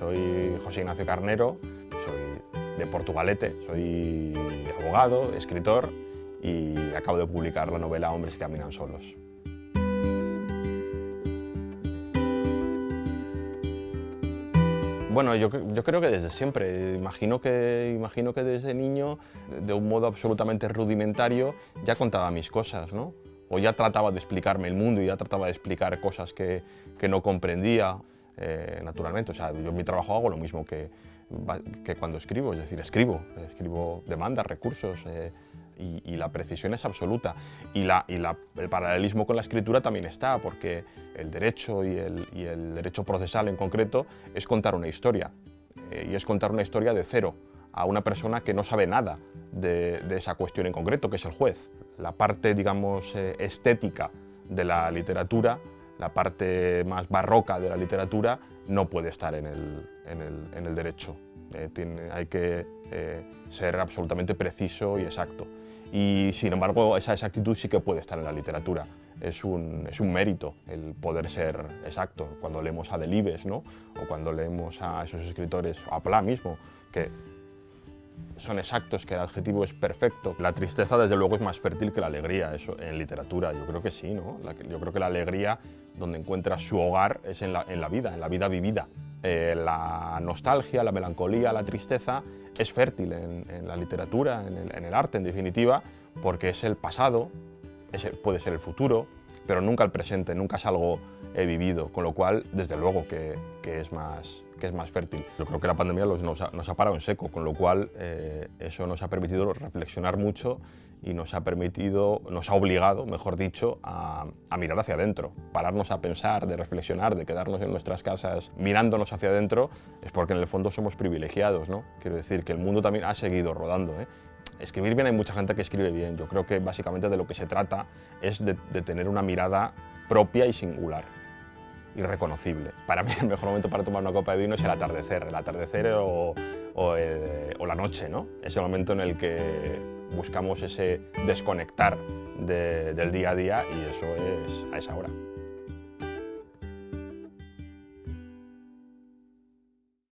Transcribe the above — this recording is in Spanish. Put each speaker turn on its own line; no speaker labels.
soy José Ignacio Carnero, soy de Portugalete, soy abogado, escritor y acabo de publicar la novela Hombres que caminan solos. Bueno, yo creo que desde siempre. Imagino que desde niño, de un modo absolutamente rudimentario, ya contaba mis cosas, ¿no? O ya trataba de explicarme el mundo y ya trataba de explicar cosas que no comprendía, naturalmente. O sea, yo en mi trabajo hago lo mismo que cuando escribo, es decir, escribo demandas, recursos, y la precisión es absoluta. Y el paralelismo con la escritura también está, porque el derecho y el derecho procesal en concreto es contar una historia, y es contar una historia de cero a una persona que no sabe nada de esa cuestión en concreto, que es el juez. La parte, digamos, estética de la literatura, la parte más barroca de la literatura, no puede estar en el derecho. Hay que ser absolutamente preciso y exacto. Y sin embargo, esa exactitud sí que puede estar en la literatura. Es un mérito el poder ser exacto. Cuando leemos a Delibes, ¿no? O cuando leemos a esos escritores, a Pla mismo, que son exactos, que el adjetivo es perfecto. La tristeza, desde luego, es más fértil que la alegría, eso en literatura. Yo creo que sí, ¿no? Yo creo que la alegría, donde encuentra su hogar, es en la vida vivida. La nostalgia, la melancolía, la tristeza es fértil en la literatura, en el arte, en definitiva, porque es el pasado, puede ser el futuro, pero nunca el presente, nunca es algo vivido, con lo cual, desde luego, que es más fértil. Yo creo que la pandemia nos ha parado en seco, con lo cual eso nos ha permitido reflexionar mucho y nos ha obligado, mejor dicho, a mirar hacia adentro. Pararnos a pensar, de reflexionar, de quedarnos en nuestras casas mirándonos hacia adentro, es porque en el fondo somos privilegiados, ¿no? Quiero decir que el mundo también ha seguido rodando, ¿eh? Escribir bien, hay mucha gente que escribe bien. Yo creo que básicamente de lo que se trata es de tener una mirada propia y singular, irreconocible. Para mí el mejor momento para tomar una copa de vino es el atardecer o la noche, ¿no? Es el momento en el que buscamos ese desconectar del día a día, y eso es a esa hora.